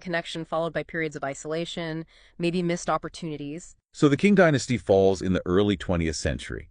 connection followed by periods of isolation, maybe missed opportunities. So the Qing dynasty falls in the early 20th century,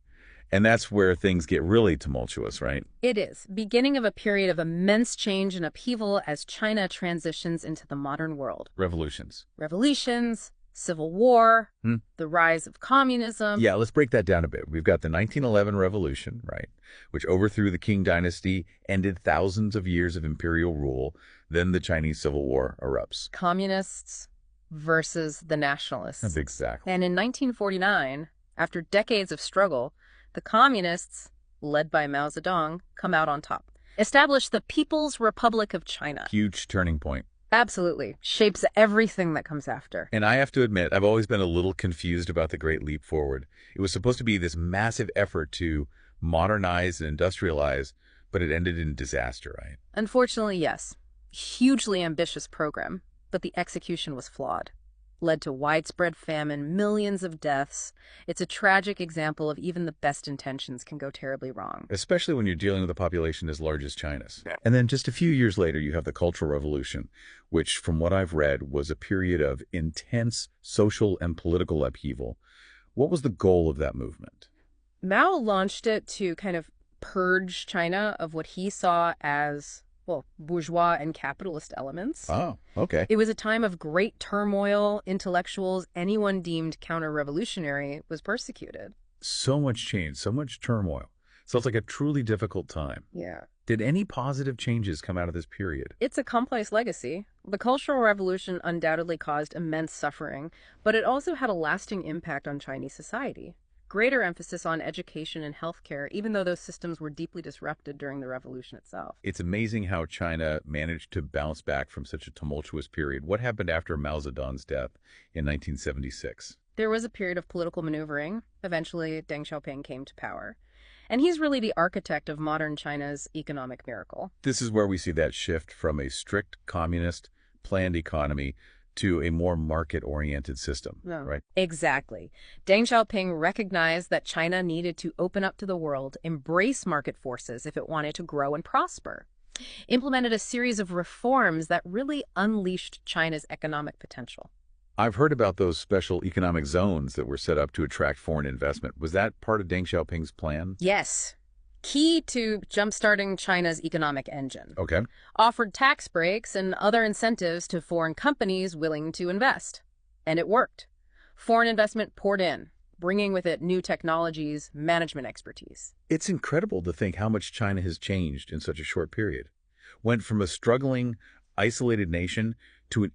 and that's where things get really tumultuous, right? It is, beginning of a period of immense change and upheaval as China transitions into the modern world. Revolutions. Revolutions, civil war, the rise of communism. Yeah, let's break that down a bit. We've got the 1911 revolution, right, which overthrew the Qing dynasty, ended thousands of years of imperial rule. Then the Chinese Civil War erupts. Communists versus the nationalists. Exactly. And in 1949, after decades of struggle, the communists, led by Mao Zedong, come out on top. Establish the People's Republic of China. Huge turning point. Absolutely. Shapes everything that comes after. And I have to admit, I've always been a little confused about the Great Leap Forward. It was supposed to be this massive effort to modernize and industrialize, but it ended in disaster, right? Unfortunately, yes. Hugely ambitious program, but the execution was flawed. Led to widespread famine, millions of deaths. It's a tragic example of even the best intentions can go terribly wrong. Especially when you're dealing with a population as large as China's. And then just a few years later, you have the Cultural Revolution, which, from what I've read, was a period of intense social and political upheaval. What was the goal of that movement? Mao launched it to kind of purge China of what he saw as, well, bourgeois and capitalist elements. Oh, okay. It was a time of great turmoil. Intellectuals, anyone deemed counter-revolutionary, was persecuted. So much change, so much turmoil. Sounds like a truly difficult time. Yeah. Did any positive changes come out of this period? It's a complex legacy. The Cultural Revolution undoubtedly caused immense suffering, but it also had a lasting impact on Chinese society. Greater emphasis on education and healthcare, even though those systems were deeply disrupted during the revolution itself. It's amazing how China managed to bounce back from such a tumultuous period. What happened after Mao Zedong's death in 1976? There was a period of political maneuvering. Eventually, Deng Xiaoping came to power. And he's really the architect of modern China's economic miracle. This is where we see that shift from a strict communist planned economy to a more market-oriented system, right? Exactly. Deng Xiaoping recognized that China needed to open up to the world, embrace market forces if it wanted to grow and prosper. Implemented a series of reforms that really unleashed China's economic potential. I've heard about those special economic zones that were set up to attract foreign investment. Was that part of Deng Xiaoping's plan? Yes. Key to jump-starting China's economic engine. Okay. Offered tax breaks and other incentives to foreign companies willing to invest. And it worked. Foreign investment poured in, bringing with it new technologies, management expertise. It's incredible to think how much China has changed in such a short period. Went from a struggling, isolated nation to an